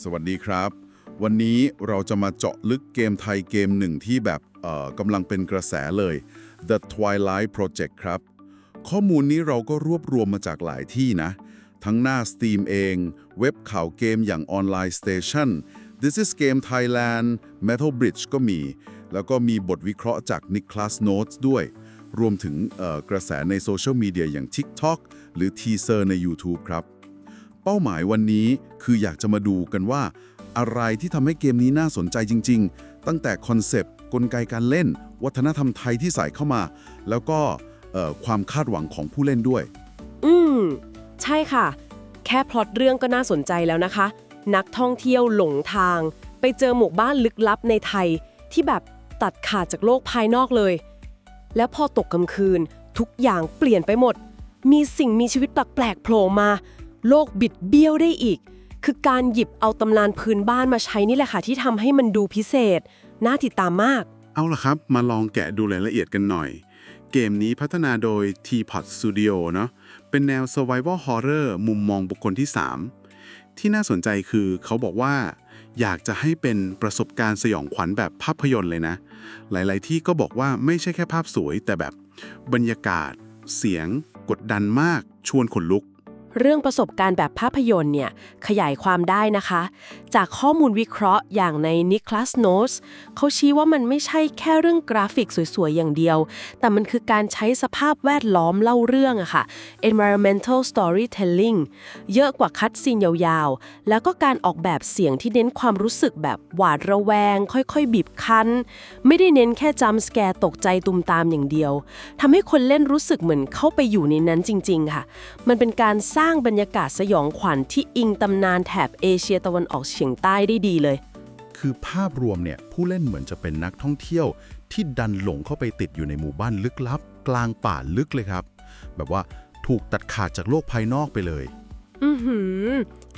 สวัสดีครับวันนี้เราจะมาเจาะลึกเกมไทยเกมหนึ่งที่แบบกำลังเป็นกระแสเลย The Twilight Project ครับข้อมูลนี้เราก็รวบรวมมาจากหลายที่นะทั้งหน้า Steam เองเว็บข่าวเกมอย่าง Online Station This is Game Thailand Metal Bridge ก็มีแล้วก็มีบทวิเคราะห์จาก Nicholas Notes ด้วยรวมถึงกระแสในโซเชียลมีเดียอย่าง TikTok หรือ Teaser ใน YouTube ครับเป้าหมายวันนี้คืออยากจะมาดูกันว่าอะไรที่ทำให้เกมนี้น่าสนใจจริงๆตั้งแต่คอนเซปต์กลไกการเล่นวัฒนธรรมไทยที่ใส่เข้ามาแล้วก็ความคาดหวังของผู้เล่นด้วยอืมใช่ค่ะแค่พล็อตเรื่องก็น่าสนใจแล้วนะคะ นักท่องเที่ยวหลงทางไปเจอหมู่บ้านลึกลับในไทยที่แบบตัดขาดจากโลกภายนอกเลย แล้วพอตกกลางคืนทุกอย่างเปลี่ยนไปหมดมีสิ่งมีชีวิตแปลกๆโผล่มาโลกบิดเบี้ยวได้อีกคือการหยิบเอาตำนานพื้นบ้านมาใช้นี่แหละค่ะที่ทำให้มันดูพิเศษน่าติดตามมากเอาล่ะครับมาลองแกะดูรายละเอียดกันหน่อยเกมนี้พัฒนาโดย Teapot Studio เนาะเป็นแนว Survival Horror มุมมองบุคคลที่ 3ที่น่าสนใจคือเขาบอกว่าอยากจะให้เป็นประสบการณ์สยองขวัญแบบภาพยนตร์เลยนะหลายๆที่ก็บอกว่าไม่ใช่แค่ภาพสวยแต่แบบบรรยากาศเสียงกดดันมากชวนขนลุกเรื่องประสบการณ์แบบภาพยนตร์เนี่ยขยายความได้นะคะจากข้อมูลวิเคราะห์อย่างใน Nicholas Notes เขาชี้ว่ามันไม่ใช่แค่เรื่องกราฟิกสวยๆอย่างเดียวแต่มันคือการใช้สภาพแวดล้อมเล่าเรื่องอะค่ะ environmental storytelling เยอะกว่าคัตซีนยาวๆแล้วก็การออกแบบเสียงที่เน้นความรู้สึกแบบหวาดระแวงค่อยๆบีบคั้นไม่ได้เน้นแค่จัมป์สแกร์ตกใจตุมตามอย่างเดียวทำให้คนเล่นรู้สึกเหมือนเข้าไปอยู่ในนั้นจริงๆค่ะมันเป็นการสร้างบรรยากาศสยองขวัญที่อิงตำนานแถบเอเชียตะวันออกเฉียงใต้ได้ดีเลยคือภาพรวมเนี่ยผู้เล่นเหมือนจะเป็นนักท่องเที่ยวที่ดันหลงเข้าไปติดอยู่ในหมู่บ้านลึกลับกลางป่าลึกเลยครับแบบว่าถูกตัดขาดจากโลกภายนอกไปเลย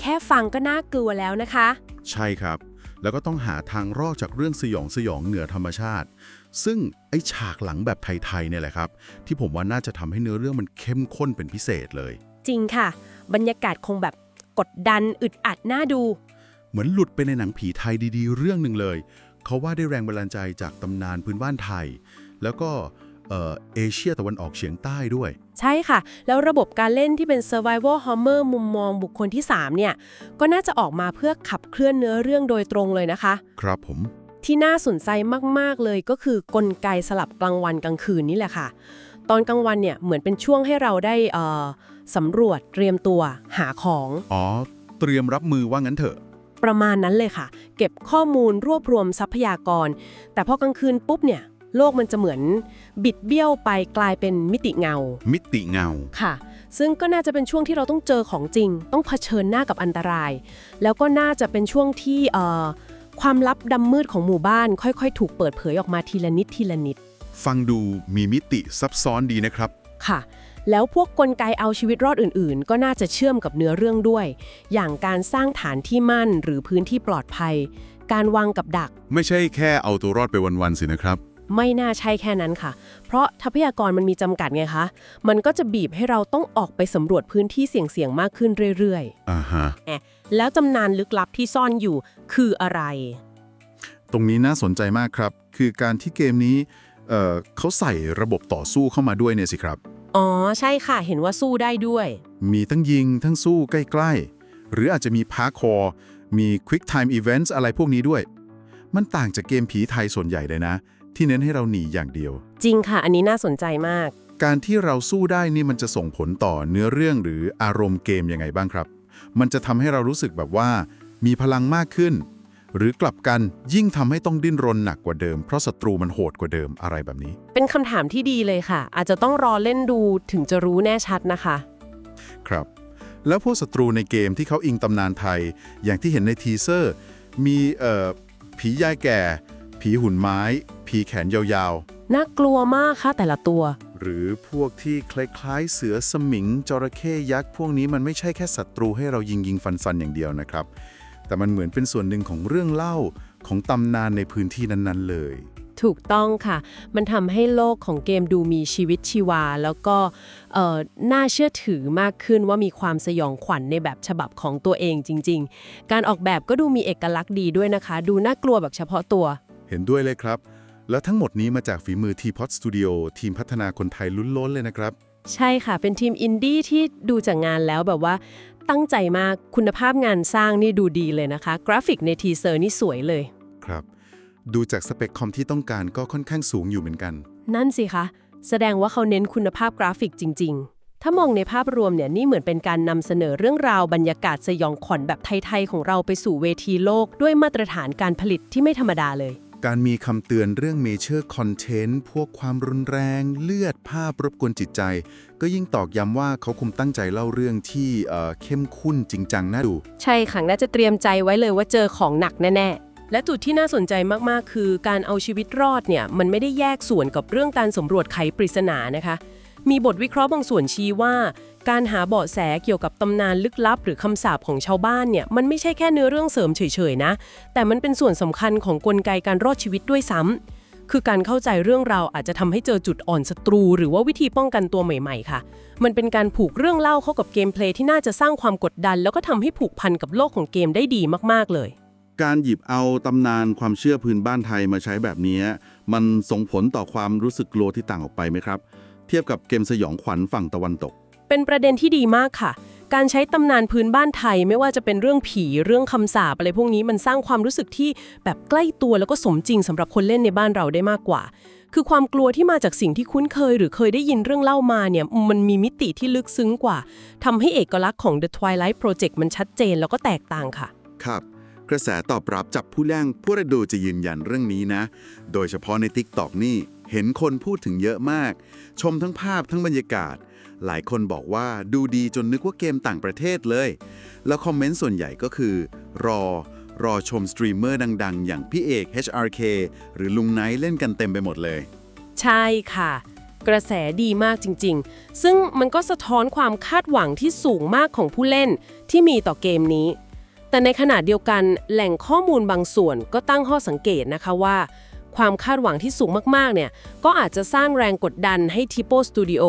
แค่ฟังก็น่ากลัวแล้วนะคะ ใช่ครับแล้วก็ต้องหาทางรอดจากเรื่องสยองเหนือธรรมชาติซึ่งไอ้ฉากหลังแบบไทยๆเนี่ยแหละครับที่ผมว่าน่าจะทำให้เนื้อเรื่องมันเข้มข้นเป็นพิเศษเลยจริงค่ะบรรยากาศคงแบบกดดันอึดอัดน่าดูเหมือนหลุดไปในหนังผีไทยดีๆเรื่องหนึ่งเลยเขาว่าได้แรงบันดาลใจจากตำนานพื้นบ้านไทยแล้วก็เอเชียตะวันออกเฉียงใต้ด้วยใช่ค่ะแล้วระบบการเล่นที่เป็น Survival Horror มุมมองบุคคลที่ 3 เนี่ยก็น่าจะออกมาเพื่อขับเคลื่อนเนื้อเรื่องโดยตรงเลยนะคะครับผมที่น่าสนใจมากๆเลยก็คือกลไกสลับกลางวันกลางคืนนี่แหละค่ะตอนกลางวันเนี่ยเหมือนเป็นช่วงให้เราได้สำรวจเตรียมตัวหาของเตรียมรับมือว่างั้นเถอะประมาณนั้นเลยค่ะเก็บข้อมูลรวบรวมทรัพยากรแต่พอกลางคืนปุ๊บเนี่ยโลกมันจะเหมือนบิดเบี้ยวไปกลายเป็นมิติเงาค่ะซึ่งก็น่าจะเป็นช่วงที่เราต้องเจอของจริงต้องเผชิญหน้ากับอันตรายแล้วก็น่าจะเป็นช่วงที่ความลับดำมืดของหมู่บ้านค่อยๆถูกเปิดเผยออกมาทีละนิดฟังดูมีมิติซับซ้อนดีนะครับค่ะแล้วพวกกลไกเอาชีวิตรอดอื่นๆก็น่าจะเชื่อมกับเนื้อเรื่องด้วยอย่างการสร้างฐานที่มั่นหรือพื้นที่ปลอดภัยการวางกับดักไม่ใช่แค่เอาตัวรอดไปวันๆสินะครับไม่น่าใช่แค่นั้นค่ะเพราะทรัพยากรมันมีจำกัดไงคะมันก็จะบีบให้เราต้องออกไปสำรวจพื้นที่เสี่ยงๆมากขึ้นเรื่อยๆแล้วตำนานลึกลับที่ซ่อนอยู่คืออะไรตรงนี้น่าสนใจมากครับคือการที่เกมนี้เขาใส่ระบบต่อสู้เข้ามาด้วยเนี่ยสิครับอ๋อใช่ค่ะเห็นว่าสู้ได้ด้วยมีทั้งยิงทั้งสู้ใกล้ๆหรืออาจจะมีพาร์คอร์มี Quick Time Events อะไรพวกนี้ด้วยมันต่างจากเกมผีไทยส่วนใหญ่เลยนะที่เน้นให้เราหนีอย่างเดียวจริงค่ะอันนี้น่าสนใจมากการที่เราสู้ได้นี่มันจะส่งผลต่อเนื้อเรื่องหรืออารมณ์เกมยังไงบ้างครับมันจะทำให้เรารู้สึกแบบว่ามีพลังมากขึ้นหรือกลับกันยิ่งทำให้ต้องดิ้นรนหนักกว่าเดิมเพราะศัตรูมันโหดกว่าเดิมอะไรแบบนี้เป็นคำถามที่ดีเลยค่ะอาจจะต้องรอเล่นดูถึงจะรู้แน่ชัดนะคะครับแล้วพวกศัตรูในเกมที่เขาอิงตำนานไทยอย่างที่เห็นในทีเซอร์มีผียายแก่ผีหุ่นไม้ผีแขนยาวๆน่ากลัวมากค่ะแต่ละตัวหรือพวกที่คล้ายๆเสือสมิงจระเข้ยักษ์พวกนี้มันไม่ใช่แค่ศัตรูให้เรายิงฟันอย่างเดียวนะครับแต่มันเหมือนเป็นส่วนหนึ่งของเรื่องเล่าของตำนานในพื้นที่นั้นๆเลย ถูกต้องค่ะ มันทำให้โลกของเกมดูมีชีวิตชีวา แล้วก็น่าเชื่อถือมากขึ้นว่ามีความสยองขวัญในแบบฉบับของตัวเองจริงๆ การออกแบบก็ดูมีเอกลักษณ์ดีด้วยนะคะ ดูน่ากลัวแบบเฉพาะตัว เห็นด้วยเลยครับ แล้วทั้งหมดนี้มาจากฝีมือ Teapot Studio ทีมพัฒนาคนไทยล้วนๆเลยนะครับ ใช่ค่ะ เป็นทีมอินดี้ที่ดูจากงานแล้วแบบว่าตั้งใจมาก คุณภาพงานสร้างนี่ดูดีเลยนะคะ กราฟิกในทีเซอร์นี่สวยเลย ครับ ดูจากสเปคคอมที่ต้องการก็ค่อนข้างสูงอยู่เหมือนกัน นั่นสิคะ แสดงว่าเขาเน้นคุณภาพกราฟิกจริงๆ ถ้ามองในภาพรวมเนี่ยนี่เหมือนเป็นการนำเสนอเรื่องราวบรรยากาศสยองขวัญแบบไทยๆของเราไปสู่เวทีโลกด้วยมาตรฐานการผลิตที่ไม่ธรรมดาเลย การมีคำเตือนเรื่อง Major Content พวกความรุนแรง เลือดภาพรบกวนจิตใจ ก็ยิ่งตอกย้ำว่าเขาคงตั้งใจเล่าเรื่องที่เข้มข้นจริงจังน่าดู ใช่ค่ะน่าจะเตรียมใจไว้เลยว่าเจอของหนักแน่ๆ และจุดที่น่าสนใจมากๆ คือการเอาชีวิตรอดเนี่ยมันไม่ได้แยกส่วนกับเรื่องการสำรวจไขปริศนานะคะ มีบทวิเคราะห์บางส่วนชี้ว่า การหาเบาะแสเกี่ยวกับตำนานลึกลับหรือคำสาปของชาวบ้านเนี่ยมันไม่ใช่แค่เนื้อเรื่องเสริมเฉยๆนะ แต่มันเป็นส่วนสำคัญของกลไกการรอดชีวิตด้วยซ้ำคือการเข้าใจเรื่องราวอาจจะทำให้เจอจุดอ่อนศัตรู หรือว่าวิธีป้องกันตัวใหม่ๆค่ะ มันเป็นการผูกเรื่องเล่าเข้ากับเกมเพลย์ที่น่าจะสร้างความกดดัน แล้วก็ทำให้ผูกพันกับโลกของเกมได้ดีมากๆเลย การหยิบเอาตำนานความเชื่อพื้นบ้านไทยมาใช้แบบนี้มันส่งผลต่อความรู้สึกกลัวที่ต่างออกไปไหมครับ เทียบกับเกมสยองขวัญฝั่งตะวันตก เป็นประเด็นที่ดีมากค่ะ การใช้ตำนานพื้นบ้านไทยไม่ว่าจะเป็นเรื่องผีเรื่องคำสาปอะไรพวกนี้มันสร้างความรู้สึกที่แบบใกล้ตัวแล้วก็สมจริงสำหรับคนเล่นในบ้านเราได้มากกว่า คือความกลัวที่มาจากสิ่งที่คุ้นเคยหรือเคยได้ยินเรื่องเล่ามาเนี่ยมันมีมิติที่ลึกซึ้งกว่าทำให้เอกลักษณ์ของ The Twilight Project มันชัดเจนแล้วก็แตกต่างค่ะ ครับ กระแสตอบรับจากผู้เล่นผู้ระดูจะยืนยันเรื่องนี้นะ โดยเฉพาะใน TikTok นี่เห็นคนพูดถึงเยอะมาก ชมทั้งภาพทั้งบรรยากาศ หลายคนบอกว่าดูดีจนนึกว่าเกมต่างประเทศเลย แล้วคอมเมนต์ส่วนใหญ่ก็คือ รอชมสตรีมเมอร์ดังๆ อย่างพี่เอก HRK หรือลุงไนท์เล่นกันเต็มไปหมดเลย ใช่ค่ะ กระแสดีมากจริงๆ ซึ่งมันก็สะท้อนความคาดหวังที่สูงมากของผู้เล่นที่มีต่อเกมนี้ แต่ในขณะเดียวกันแหล่งข้อมูลบางส่วนก็ตั้งข้อสังเกตนะคะว่า ความคาดหวังที่สูงมากๆเนี่ยก็อาจจะสร้างแรงกดดันให้ Tipo Studio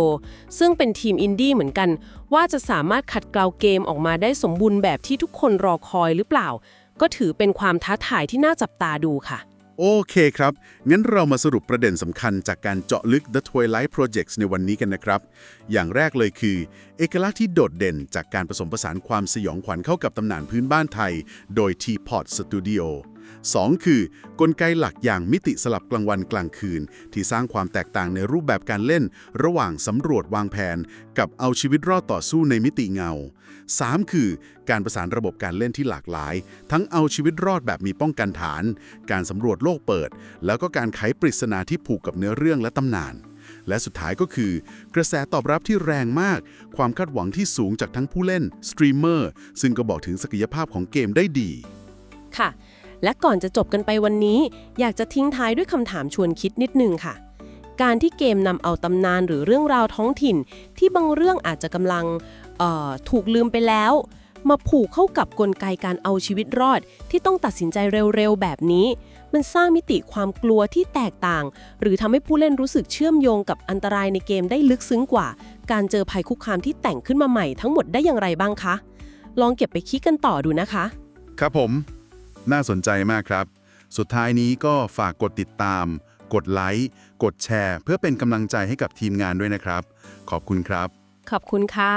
ซึ่งเป็นทีมอินดี้เหมือนกันว่าจะสามารถขัดเกลาเกมออกมาได้สมบูรณ์แบบที่ทุกคนรอคอยหรือเปล่า ก็ถือเป็นความท้าทายที่น่าจับตาดูค่ะ โอเคครับ งั้นเรามาสรุปประเด็นสำคัญจากการเจาะลึก The Twilight Project ในวันนี้กันนะครับ อย่างแรกเลยคือ เอกลักษณ์ที่โดดเด่นจากการผสมผสานความสยองขวัญเข้ากับตำนานพื้นบ้านไทย โดย Teapot Studio 2. คือกลไกหลักอย่างมิติสลับกลางวันกลางคืน ที่สร้างความแตกต่างในรูปแบบการเล่น ระหว่างสำรวจวางแผน กับเอาชีวิตรอดต่อสู้ในมิติเงา 3. คือการประสานระบบการเล่นที่หลากหลาย ทั้งเอาชีวิตรอดแบบมีป้องกันฐาน การสำรวจโลกเปิด แล้วก็การไขปริศนาที่ผูกกับเนื้อเรื่องและตำนาน และสุดท้ายก็คือกระแสตอบรับที่แรงมาก ความคาดหวังที่สูงจากทั้งผู้เล่นสตรีมเมอร์ซึ่งก็บอกถึงศักยภาพของเกมได้ดี ค่ะ และก่อนจะจบกันไปวันนี้อยากจะทิ้งท้ายด้วยคำถามชวนคิดนิดนึงค่ะ การที่เกมนำเอาตำนานหรือเรื่องราวท้องถิ่น ที่บางเรื่องอาจจะกำลังถูกลืมไปแล้ว มาผูกเข้ากับกลไกการเอาชีวิตรอด ที่ต้องตัดสินใจเร็วๆแบบนี้ มันสร้างมิติความกลัวที่แตกต่าง หรือทำให้ผู้เล่นรู้สึกเชื่อมโยงกับอันตรายในเกมได้ลึกซึ้งกว่า การเจอภัยคุกคามที่แต่งขึ้นมาใหม่ทั้งหมดได้อย่างไรบ้างคะลองเก็บไปคิดกันต่อดูนะคะ ครับผม น่าสนใจมากครับ สุดท้ายนี้ก็ฝากกดติดตาม กดไลค์ กดแชร์ เพื่อเป็นกำลังใจให้กับทีมงานด้วยนะครับ ขอบคุณครับ ขอบคุณค่ะ